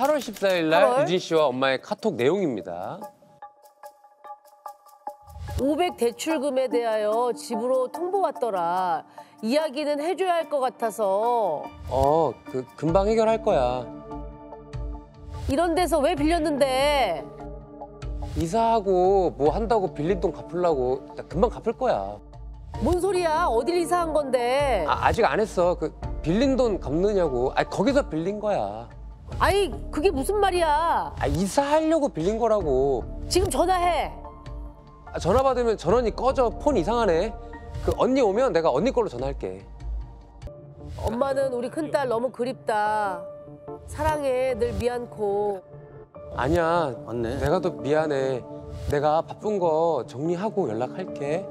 8월 14일 날 8월? 유진 씨와 엄마의 카톡 내용입니다. 500 대출금에 대하여 집으로 통보 왔더라. 이야기는 해줘야 할 것 같아서. 금방 해결할 거야. 이런 데서 왜 빌렸는데? 이사하고 뭐 한다고 빌린 돈 갚으려고. 금방 갚을 거야. 뭔 소리야? 어딜 이사한 건데? 아직 안 했어. 빌린 돈 갚느냐고. 거기서 빌린 거야. 아니, 그게 무슨 말이야? 이사하려고 빌린 거라고. 지금 전화해. 전화 받으면 전원이 꺼져. 폰 이상하네. 언니 오면 내가 언니 걸로 전화할게. 엄마는 우리 큰딸 너무 그립다. 사랑해, 늘 미안코. 아니야. 맞네. 내가 더 미안해. 내가 바쁜 거 정리하고 연락할게.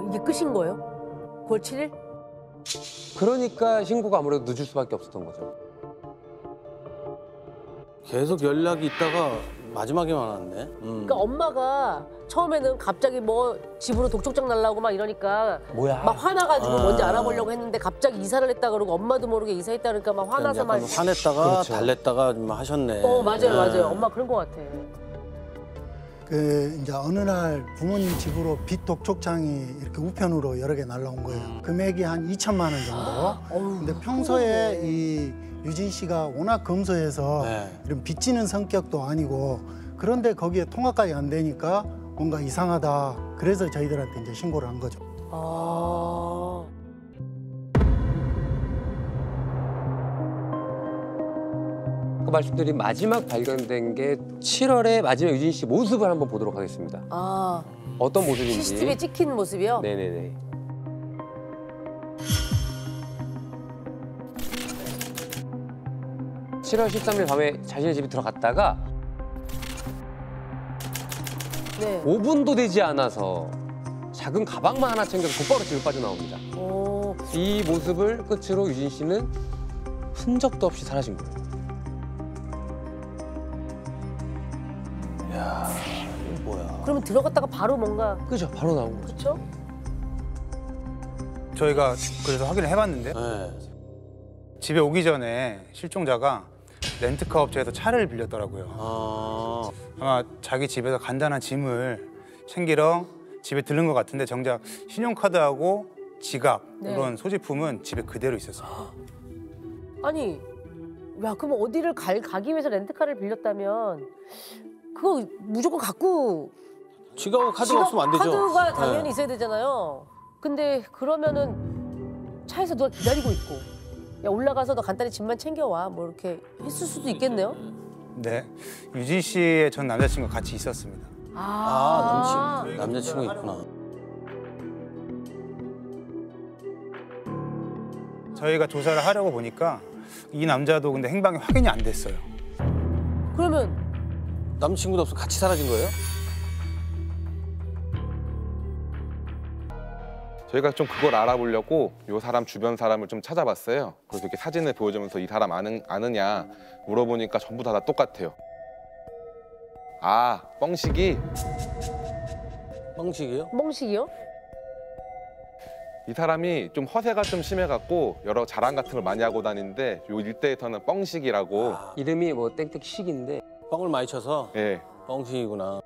이게 끝인 거예요? 9월 7일? 그러니까 신고가 아무래도 늦을 수밖에 없었던 거죠. 계속 연락이 있다가 마지막에만 왔네. 그러니까 엄마가 처음에는 갑자기 뭐 집으로 독촉장 날라오고 막 이러니까 뭐야? 막 화나가지고 뭔지 알아보려고 했는데 갑자기 이사를 했다 그러고 엄마도 모르게 이사했다 그러니까 막 화나서 막. 약간 화냈다가 그렇죠. 달랬다가 좀 하셨네. 맞아요, 맞아요. 엄마 그런 거 같아. 이제 어느 날 부모님 집으로 빚 독촉장이 이렇게 우편으로 여러 개 날라온 거예요. 금액이 한 2천만 원 정도. 근데 평소에 이 유진 씨가 워낙 검소해서 이런 빚지는 성격도 아니고 그런데 거기에 통화까지 안 되니까 뭔가 이상하다. 그래서 저희들한테 이제 신고를 한 거죠. 아까 말씀드린 마지막 발견된 게 7월에 마지막 유진 씨 모습을 한번 보도록 하겠습니다. 어떤 모습인지. CCTV에 찍힌 모습이요? 네네네. (7월 13일) 밤에 자신의 집에 들어갔다가 네. 5분도 되지 않아서 작은 가방만 하나 챙겨서 곧바로 집을 빠져나옵니다. 이 모습을 끝으로 유진 씨는 흔적도 없이 사라진 거예요. 야, 이거 뭐야? 그러면 들어갔다가 바로 뭔가. 그죠? 바로 나온 거죠. 그렇죠? 저희가 그래서 확인을 해봤는데 네. 집에 오기 전에 실종자가 렌트카 업체에서 차를 빌렸더라고요. 아마 자기 집에서 간단한 짐을 챙기러 집에 들른 것 같은데 정작 신용카드하고 지갑 이런 소지품은 집에 그대로 있었어요. 아니, 야, 그럼 어디를 가기 위해서 렌트카를 빌렸다면 그거 무조건 갖고. 지갑하고 카드가 없으면 안 되죠. 카드가 당연히 있어야 되잖아요. 근데 그러면은 차에서 누가 기다리고 있고, 야, 올라가서 너 간단히 짐만 챙겨와, 뭐 이렇게 했을 수도 있겠네요. 네, 유진 씨의 전 남자친구가 같이 있었습니다. 남자친구 있구나. 저희가 조사를 하려고 보니까 이 남자도 근데 행방이 확인이 안 됐어요. 그러면 남자친구도 없어 같이 사라진 거예요? 저희가 좀 그걸 알아보려고 이 사람 주변 사람을 좀 찾아봤어요. 그래서 이렇게 사진을 보여주면서 이 사람 아느냐 물어보니까 전부 다 똑같아요. 뻥식이? 뻥식이요? 멍식이요? 이 사람이 좀 허세가 좀 심해갖고 여러 자랑 같은 걸 많이 하고 다니는데 요 일대에서는 뻥식이라고. 이름이 뭐 땡땡식인데 뻥을 많이 쳐서 예. 뻥식이구나.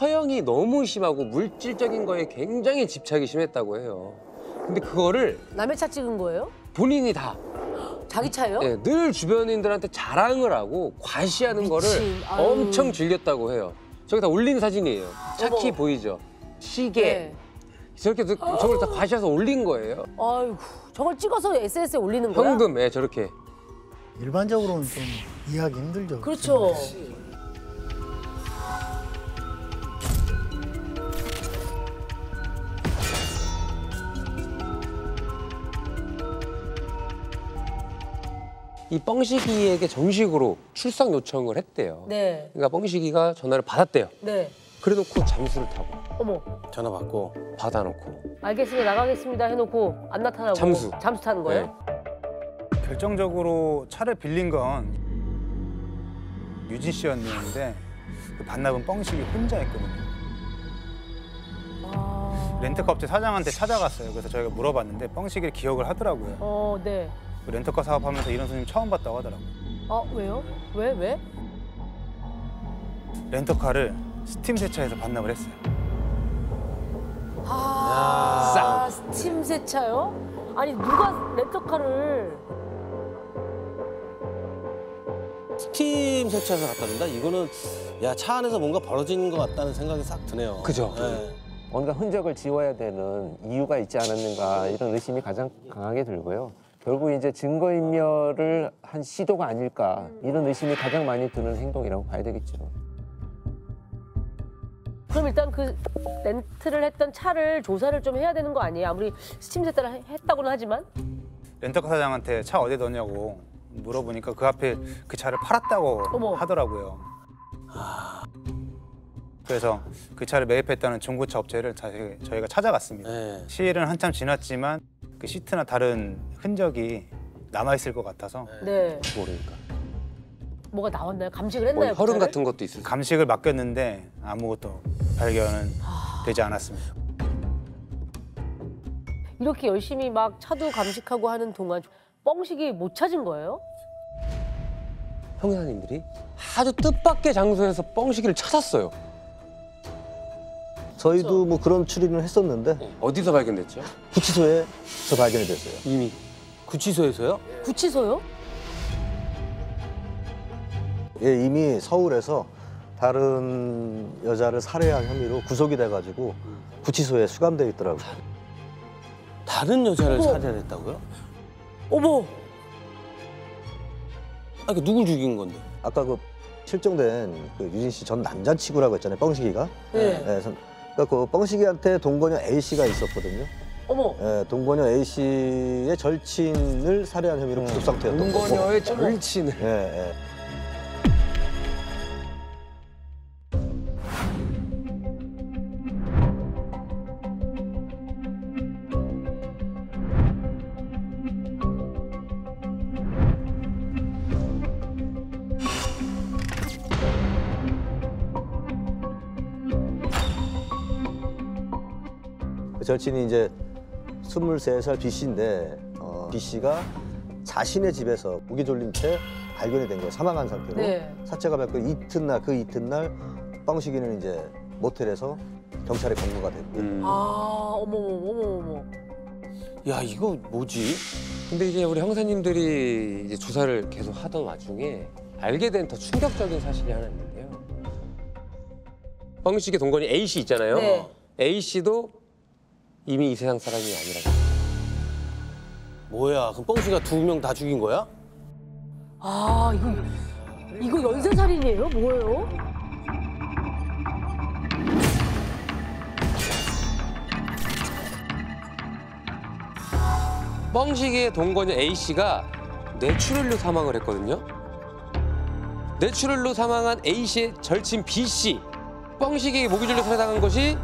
허영이 너무 심하고 물질적인 거에 굉장히 집착이 심했다고 해요. 근데 그거를 남의 차 찍은 거예요? 본인이 다 자기 차예요? 늘 주변인들한테 자랑을 하고 과시하는 거를 아유. 엄청 즐겼다고 해요. 저기 다 올린 사진이에요. 차키 어머. 보이죠? 시계. 네. 저렇게 저걸 다 과시해서 올린 거예요. 아이고, 저걸 찍어서 SNS에 올리는 거야? 현금, 저렇게. 일반적으로는 좀 이해하기 힘들죠. 그렇죠. 이 뻥식이에게 정식으로 출석 요청을 했대요. 네. 그러니까 뻥식이가 전화를 받았대요. 네. 그래놓고 잠수를 타고 어머, 전화 받고. 받아놓고. 알겠습니다, 나가겠습니다 해놓고 안 나타나고. 잠수. 잠수 타는 거예요? 결정적으로 차를 빌린 건 유진 씨였는데 그 반납은 뻥식이 혼자 했거든요. 렌터카 업체 사장한테 찾아갔어요. 그래서 저희가 물어봤는데 뻥튀기를 기억을 하더라고요. 네. 렌터카 사업하면서 이런 손님 처음 봤다고 하더라고요. 왜요? 왜? 렌터카를 스팀 세차해서 반납을 했어요. 스팀 세차요? 아니 누가 렌터카를 스팀 세차해서 갖다 준다? 이거는 야, 차 안에서 뭔가 벌어지는 것 같다는 생각이 싹 드네요. 그죠. 네. 뭔가 흔적을 지워야 되는 이유가 있지 않았는가 이런 의심이 가장 강하게 들고요. 결국 이제 증거인멸을 한 시도가 아닐까 이런 의심이 가장 많이 드는 행동이라고 봐야 되겠죠. 그럼 일단 그 렌트를 했던 차를 조사를 좀 해야 되는 거 아니에요? 아무리 스팀 세차를 했다고는 하지만. 렌터카 사장한테 차 어디에 넣냐고 물어보니까 그 앞에 그 차를 팔았다고 어머. 하더라고요. 그래서 그 차를 매입했다는 중고차 업체를 저희가 찾아갔습니다. 네. 시일은 한참 지났지만 그 시트나 다른 흔적이 남아있을 것 같아서 네. 모르니까. 뭐가 나왔나요? 감식을 뭐 했나요? 혈흔 그 차를? 같은 것도 있을 수 감식을 맡겼는데 아무것도 발견은 되지 않았습니다. 이렇게 열심히 막 차도 감식하고 하는 동안 뻥식이 못 찾은 거예요? 형사님들이 아주 뜻밖의 장소에서 뻥시기를 찾았어요. 저희도 뭐 그런 추리는 했었는데 어디서 발견됐죠? 구치소에서 발견이 됐어요. 이미. 구치소에서요? 구치소요? 예, 이미 서울에서 다른 여자를 살해한 혐의로 구속이 돼가지고 구치소에 수감돼 있더라고요. 다른 여자를 어머. 살해했다고요? 어머! 아, 그 누굴 죽인 건데? 아까 그 실종된 그 유진 씨 전 남자친구라고 했잖아요, 뻥식이가. 네. 그래서 그 뻥식이한테 동거녀 A 씨가 있었거든요. 어머! 예, 동거녀 A 씨의 절친을 살해한 혐의로 구속 상태였던 거고. 동거녀의 절친을. 예, 예. 그 절친이 이제 23살 B 씨인데 B 씨가 자신의 집에서 무기 졸린 채 발견이 된 거예요. 사망한 상태로. 네. 사체가 발견 그 이튿날 뻥식이는 이제 모텔에서 경찰에 검거가 됐고. 어머. 야, 이거 뭐지? 근데 이제 우리 형사님들이 이제 조사를 계속 하던 와중에 알게 된 더 충격적인 사실이 하나 있는데요. 뻥식의 동거녀 A 씨 있잖아요. 네. A 씨도 이미 이 세상 사람이 아니라고. 뭐야, 그럼 뻥씨가 2명 다 죽인 거야? 이거 연쇄살인이에요? 뭐예요? 뻥식의 동거녀 A 씨가 뇌출혈로 사망을 했거든요. 뇌출혈로 사망한 A 씨의 절친 B 씨, 뻥식에게 모기졸려 살해당한 것이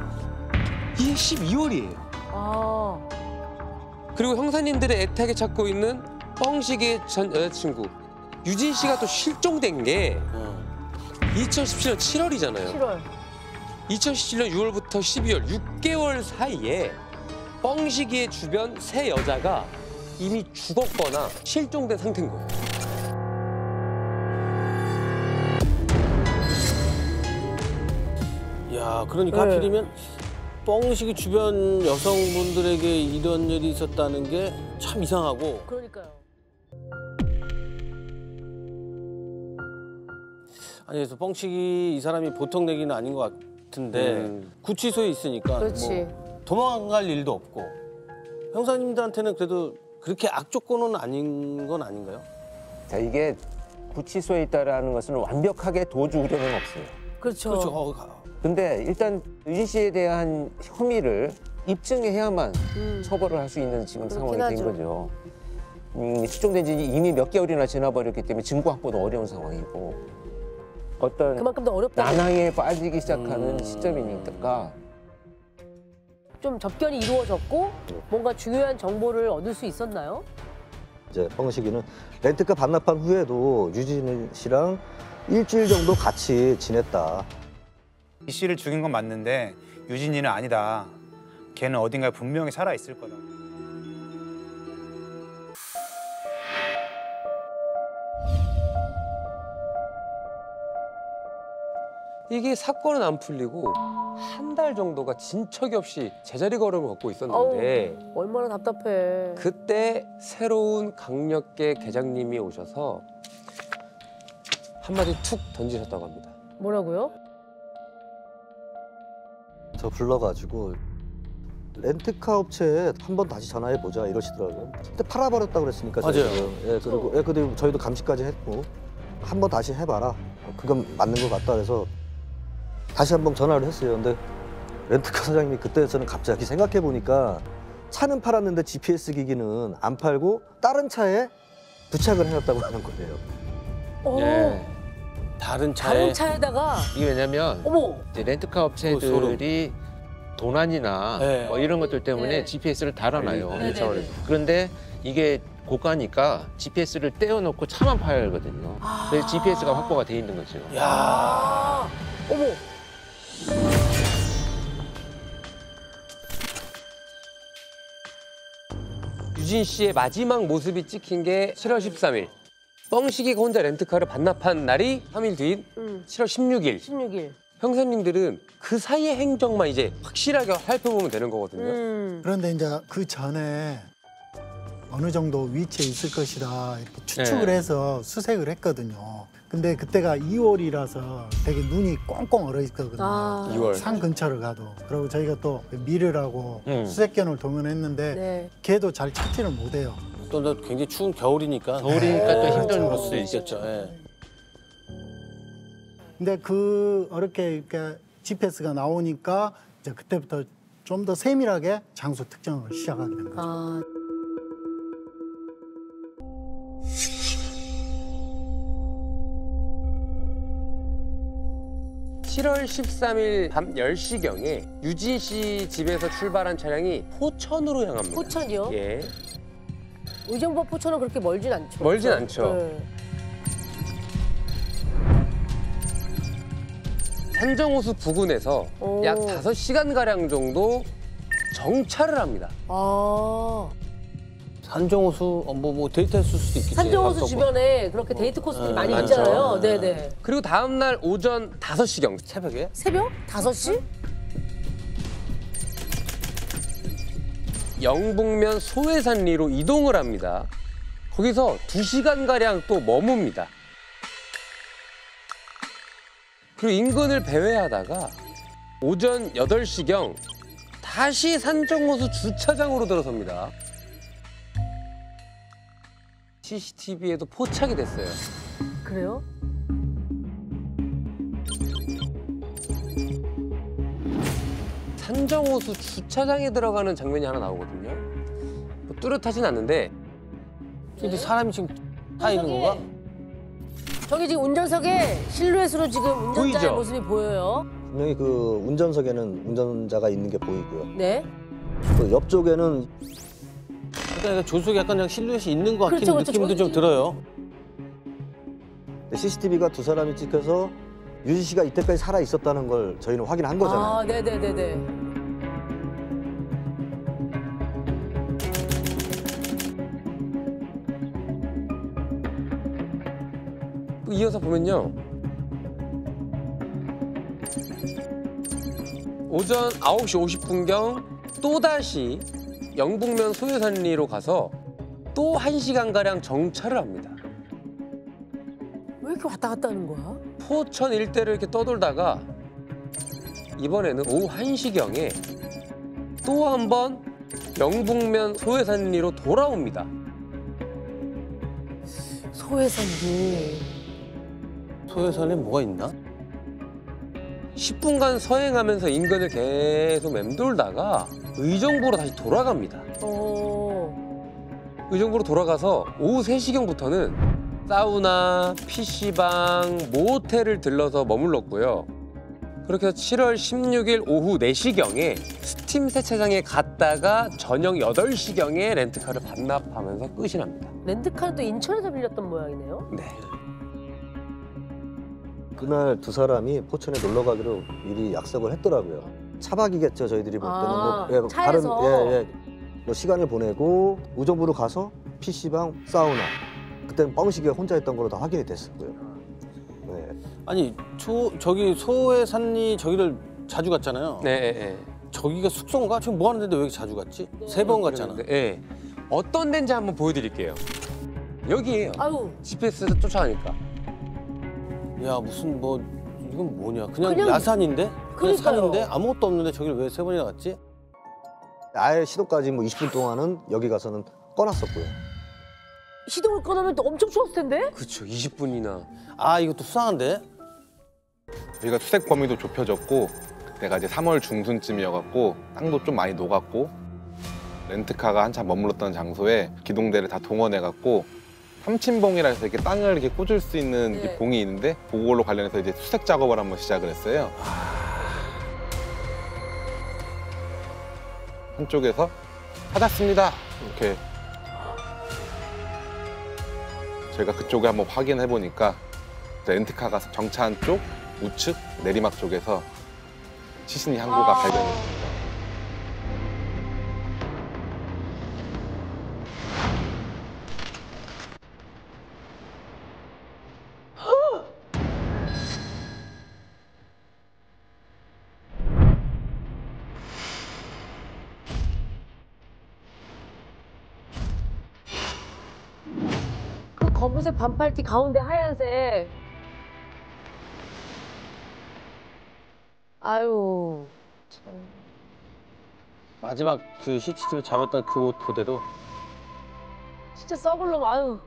이게 12월이에요. 그리고 형사님들의 애타게 찾고 있는 뻥식의 전 여자친구 유진 씨가 또 실종된 게 2017년 7월이잖아요. 7월. 2017년 6월부터 12월 6개월 사이에 뻥식이의 주변 세 여자가 이미 죽었거나 실종된 상태인 거예요. 야, 그러니까 네. 하필이면 뻥식이 주변 여성분들에게 이런 일이 있었다는 게 참 이상하고. 그러니까요. 아니, 그래서 뻥식이 이 사람이 보통 내기는 아닌 것 같은데 구치소에 있으니까 그렇지. 뭐 도망갈 일도 없고 형사님들한테는 그래도 그렇게 악조건은 아닌 건 아닌가요? 자, 이게 구치소에 있다라는 것은 완벽하게 도주 우려는 없어요. 그렇죠. 그렇죠. 근데 일단 유진 씨에 대한 혐의를 입증해야만 처벌을 할 수 있는 지금 그렇긴 상황이 된 하죠. 거죠. 실종된 지 이미 몇 개월이나 지나버렸기 때문에 증거 확보도 어려운 상황이고 어떤 그만큼 더 어렵다. 난항에 빠지기 시작하는 시점이니까 좀 접견이 이루어졌고 뭔가 중요한 정보를 얻을 수 있었나요? 이제 뻥식이는 렌트카 반납한 후에도 유진 씨랑 일주일 정도 같이 지냈다. B 씨를 죽인 건 맞는데 유진이는 아니다. 걔는 어딘가에 분명히 살아 있을 거다. 이게 사건은 안 풀리고 한 달 정도가 진척이 없이 제자리 걸음을 걷고 있었는데 어우, 얼마나 답답해. 그때 새로운 강력계 계장님이 오셔서 한마디 툭 던지셨다고 합니다. 뭐라고요? 저 불러가지고 렌트카 업체에 한번 다시 전화해 보자 이러시더라고요. 근데 팔아버렸다 그랬으니까 맞아요. 저희도. 예, 그리고 근데 저희도 감시까지 했고 한번 다시 해봐라. 그건 맞는 것 같다 그래서 다시 한번 전화를 했어요. 근데 렌트카 사장님이 그때 저는 갑자기 생각해 보니까 차는 팔았는데 GPS 기기는 안 팔고 다른 차에 부착을 해놨다고 하는 거예요. 어, 예. 다른 다른 차에 차에다가 이게 왜냐면 어머. 이제 렌트카 업체들이 도난이나 네. 뭐 이런 것들 때문에 네. GPS를 달아놔요. 네, 네, 네. 그런데 이게 고가니까 GPS를 떼어놓고 차만 팔거든요. 그래서 GPS가 확보가 돼 있는 거죠. 아, 어머. 유진 씨의 마지막 모습이 찍힌 게 7월 13일. 뻥시기가 혼자 렌트카를 반납한 날이 3일 뒤인 7월 16일. 16일. 형사님들은 그 사이의 행적만 이제 확실하게 살펴보면 되는 거거든요. 그런데 이제 그 전에 어느 정도 위치에 있을 것이다 이렇게 추측을 네. 해서 수색을 했거든요. 근데 그때가 2월이라서 되게 눈이 꽁꽁 얼어 있거든요. 아. 2월. 산 근처를 가도. 그리고 저희가 또 미르라고 수색견을 동원했는데 네. 걔도 잘 찾지를 못해요. 또 굉장히 추운 겨울이니까 겨울이니까 또 힘든 그럴 걸 수도 있겠죠. 예. 근데 어렵게 이렇게 GPS가 나오니까 이제 그때부터 좀 더 세밀하게 장소 특정을 시작하게 된 거죠. 아. (7월 13일) 밤 10시경에 유진 씨 집에서 출발한 차량이 포천으로 향합니다. 포천이요? 예. 의정부 포천은 그렇게 멀진 않죠. 멀진 않죠. 네. 산정호수 부근에서 오. 약 5시간가량 정도 정차를 합니다. 아. 산정호수 뭐 데이트했을 수도 있겠지. 산정호수 아까 주변에 그렇게 데이트 코스들이 많이 많죠. 있잖아요. 네네. 그리고 다음 날 오전 5시경 새벽에? 새벽? 5시? 영북면 소해산리로 이동을 합니다. 거기서 2시간가량 또 머뭅니다. 그리고 인근을 배회하다가 오전 8시경 다시 산정호수 주차장으로 들어섭니다. CCTV에도 포착이 됐어요. 그래요? 산정호수 주차장에 들어가는 장면이 하나 나오거든요. 뭐 뚜렷하진 않는데 근데 사람이 지금 타 있는 건가? 저기 지금 운전석에 실루엣으로 지금 운전자의 보이죠? 모습이 보여요. 분명히 그 운전석에는 운전자가 있는 게 보이고요. 네. 그 옆쪽에는 그러니까 조수석에 약간 그냥 실루엣이 있는 것 같은 그렇죠, 그렇죠. 느낌도 좀 들어요. CCTV가 두 사람이 찍혀서 유진 씨가 이때까지 살아 있었다는 걸 저희는 확인한 거잖아요. 아, 네네네네. 또 이어서 보면요. 오전 9시 50분경 또다시 영북면 소해산리로 가서 또 1시간가량 정차를 합니다. 왜 이렇게 왔다 갔다 하는 거야? 포천 일대를 이렇게 떠돌다가 이번에는 오후 1시경에 또 한 번 영북면 소해산리로 돌아옵니다. 소해산리. 소해산에 뭐가 있나? 10분간 서행하면서 인근을 계속 맴돌다가 의정부로 다시 돌아갑니다. 의정부로 돌아가서 오후 3시경부터는 사우나, PC방, 모텔을 들러서 머물렀고요. 그렇게 해서 7월 16일 오후 4시경에 스팀 세차장에 갔다가 저녁 8시경에 렌트카를 반납하면서 끝이 납니다. 렌트카는 또 인천에서 빌렸던 모양이네요. 네. 그날 두 사람이 포천에 놀러 가기로 미리 약속을 했더라고요. 차박이겠죠 저희들이 볼 때는. 아, 뭐, 차에서? 뭐 시간을 보내고 우정부로 가서 PC방, 사우나. 그때는 뻥식이가 혼자 있던 걸로 다 확인이 됐었고요. 네. 아니 저기 소해산리 저기를 자주 갔잖아요. 네. 저기가 숙소인가? 지금 뭐 하는 데인데 왜 이렇게 자주 갔지? 3번 갔잖아. 네. 어떤 데인지 한번 보여드릴게요. 여기에요. 아유. GPS에서 쫓아가니까. 야 무슨 뭐 이건 뭐냐? 그냥 그냥- 야산인데? 그냥 그러니까요. 산인데 아무것도 없는데 저기를 왜 3번이나 갔지? 아예 시도까지 뭐 20분 동안은 여기 가서는 꺼놨었고요. 시동을 꺼놓으면 또 엄청 추웠을 텐데? 그렇죠. 20분이나. 아 이것도 수상한데? 여기가 수색 범위도 좁혀졌고 그때가 이제 3월 중순쯤이어갖고 땅도 좀 많이 녹았고 렌트카가 한참 머물렀던 장소에 기동대를 다 동원해갖고 삼친봉이라 해서 이렇게 땅을 이렇게 꽂을 수 있는 네. 이렇게 봉이 있는데 그걸로 관련해서 이제 수색 작업을 한번 시작을 했어요. 한쪽에서 찾았습니다 이렇게 저희가 그쪽에 한번 확인해 보니까 렌트카가 정차한 쪽 우측 내리막 쪽에서 시신이 한 구가 발견됐습니다. 그 검은색 반팔티 가운데 하얀색. 아유. 참. 마지막 그 CCTV 잡았던 그 옷 그대로. 진짜 썩을 놈, 아유.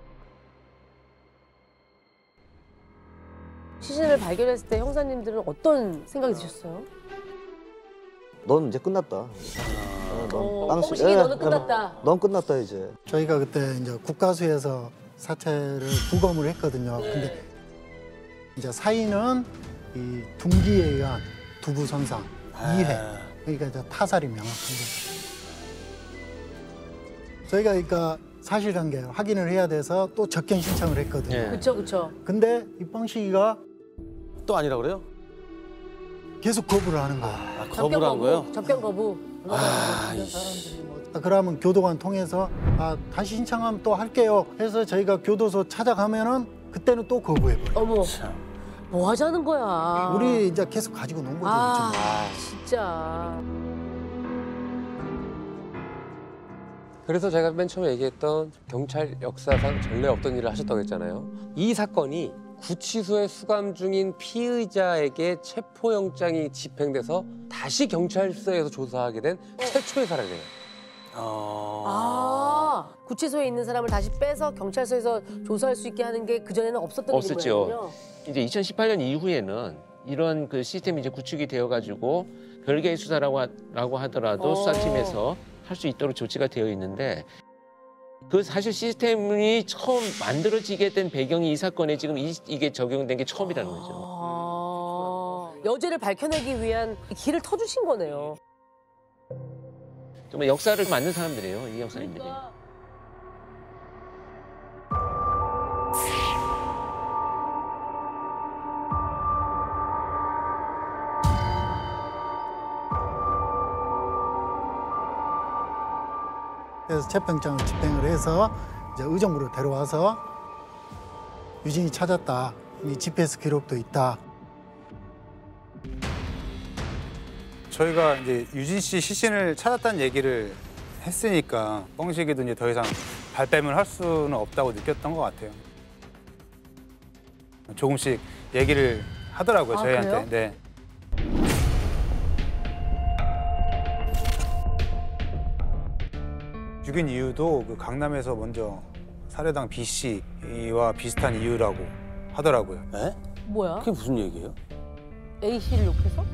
시신을 발견했을 때 형사님들은 어떤 생각이 드셨어요? 넌 이제 끝났다. 뻥식이 너는 끝났다. 넌 끝났다 이제. 저희가 그때 이제 국가수에서 사체를 부검을 했거든요. 근데 이제 사인은 이 둔기에 의한 두부 손상, 이해. 그러니까 이제 타살이 명확한 거죠. 저희가 그러니까 사실관계 확인을 해야 돼서 또 접견 신청을 했거든요. 그쵸, 그쵸. 근데 이 뻥식이가 또 아니라 그래요? 계속 거부를 하는 거예요. 아, 거부를 한 거예요? 접견 거부. 그러면 교도관 통해서 다시 신청하면 또 할게요 해서 저희가 교도소 찾아가면은 그때는 또 거부해버려요. 어머, 뭐 하자는 거야. 우리 이제 계속 가지고 논 거죠. 아, 지금. 진짜. 그래서 제가 맨 처음에 얘기했던 경찰 역사상 전례 없던 일을 하셨다고 했잖아요. 이 사건이 구치소에 수감 중인 피의자에게 체포영장이 집행돼서 다시 경찰서에서 조사하게 된 최초의 사례예요. 구치소에 있는 사람을 다시 빼서 경찰서에서 조사할 수 있게 하는 게 그전에는 없었던 없었죠. 일이군요. 이제 2018년 이후에는 이런 그 시스템이 이제 구축이 되어가지고 별개의 수사라고 하더라도 수사팀에서 할 수 있도록 조치가 되어 있는데 그 사실 시스템이 처음 만들어지게 된 배경이 이 사건에 지금 이게 적용된 게 처음이라는 거죠. 여죄를 밝혀내기 위한 길을 터주신 거네요. 정말 역사를 만든 사람들이에요, 이 역사님들이. 그래서 체포영장을 집행을 해서 이제 의정부로 데려와서 유진이 찾았다. 이 GPS 기록도 있다. 저희가 이제 유진 씨 시신을 찾았다는 얘기를 했으니까 뻥식이도 이제 더 이상 발뺌을 할 수는 없다고 느꼈던 것 같아요. 조금씩 얘기를 하더라고요, 저희한테. 그래요? 네. 죽인 이유도 그 강남에서 먼저 살해당 B 씨와 비슷한 이유라고 하더라고요. 에? 뭐야? 그게 무슨 얘기예요? A 씨를 욕해서?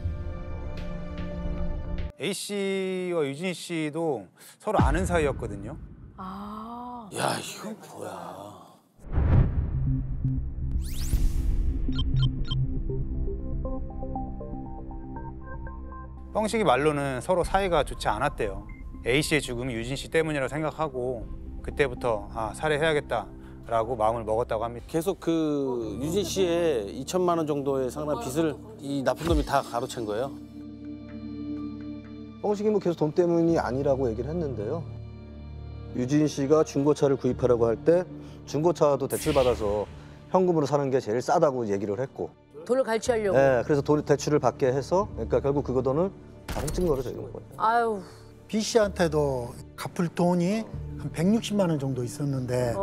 A 씨와 유진 씨도 서로 아는 사이였거든요. 야, 이거 뭐야. 뻥식이 말로는 서로 사이가 좋지 않았대요. A 씨의 죽음이 유진 씨 때문이라고 생각하고 그때부터 살해해야겠다라고 마음을 먹었다고 합니다. 계속 그 유진 씨의 2천만 원 정도의 상당한 빚을 이 나쁜 놈이 다 가로챈 거예요? 형식이 뭐 계속 돈 때문이 아니라고 얘기를 했는데요. 유진 씨가 중고차를 구입하려고 할 때 중고차도 대출받아서 현금으로 사는 게 제일 싸다고 얘기를 했고. 돈을 갈취하려고. 네, 그래서 대출을 받게 해서 그러니까 결국 그 돈을 다 훔친 거로 저희가 거예요. 아유. B 씨한테도 갚을 돈이 한 160만 원 정도 있었는데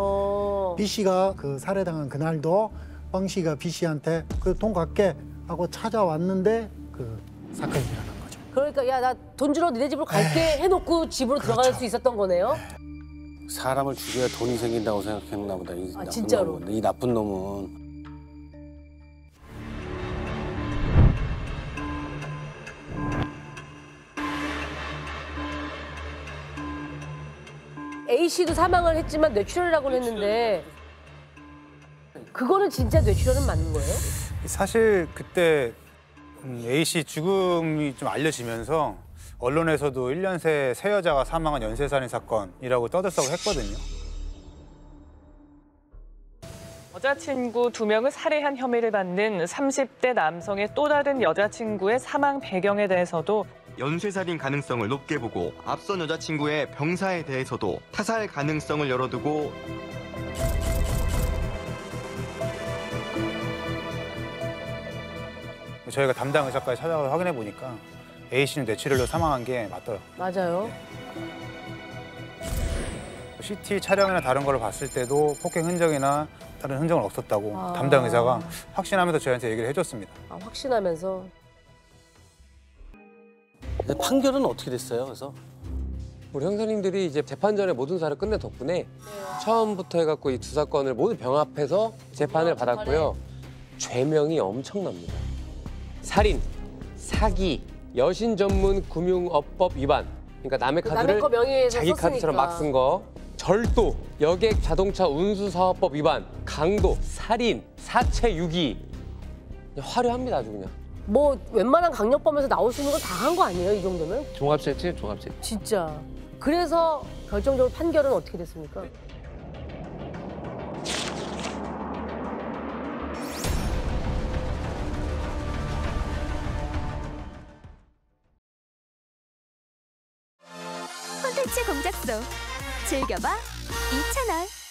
B 씨가 그 살해당한 그날도 황 씨가 B 씨한테 그 돈 갚게 하고 찾아왔는데 그 사건이 일어난 거죠. 그러니까 야 나 돈 주러 니네 집으로 갈게 해놓고 집으로 들어갈 그렇죠. 수 있었던 거네요. 사람을 죽여야 돈이 생긴다고 생각했나 보다. 이 나쁜 진짜로? 놈은. 이 나쁜 놈은. A 씨도 사망을 했지만 뇌출혈이라고는 했는데 그거는 진짜 뇌출혈은 맞는 거예요? 사실 그때 A 씨 죽음이 좀 알려지면서 언론에서도 1년 새 여자가 사망한 연쇄살인 사건이라고 떠들썩 했거든요. 여자친구 2명을 살해한 혐의를 받는 30대 남성의 또 다른 여자친구의 사망 배경에 대해서도 연쇄살인 가능성을 높게 보고 앞선 여자친구의 병사에 대해서도 타살 가능성을 열어두고 저희가 담당 의사까지 찾아가서 확인해 보니까 A 씨는 뇌출혈로 사망한 게 맞더라고요. 맞아요. CT 촬영이나 다른 걸 봤을 때도 폭행 흔적이나 다른 흔적은 없었다고 아. 담당 의사가 확신하면서 저희한테 얘기를 해줬습니다. 아, 확신하면서. 근데 판결은 어떻게 됐어요? 그래서 우리 형사님들이 이제 재판 전에 모든 사를 끝낸 덕분에 처음부터 해갖고 이 두 사건을 모두 병합해서 재판을 받았고요. 죄명이 엄청납니다. 살인, 사기, 여신 전문 금융업법 위반. 그러니까 남의 카드를 남의 거 명의에서 자기 카드처럼 썼으니까. 막 쓴 거. 절도, 여객 자동차 운수사업법 위반, 강도, 살인, 사체 유기. 그냥 화려합니다, 아주 그냥. 뭐 웬만한 강력범에서 나올 수 있는 건 다 한 거 아니에요? 이 정도면? 종합세트, 종합세트. 진짜. 그래서 결정적으로 판결은 어떻게 됐습니까? 콘텐츠 공작소 즐겨봐 이채널.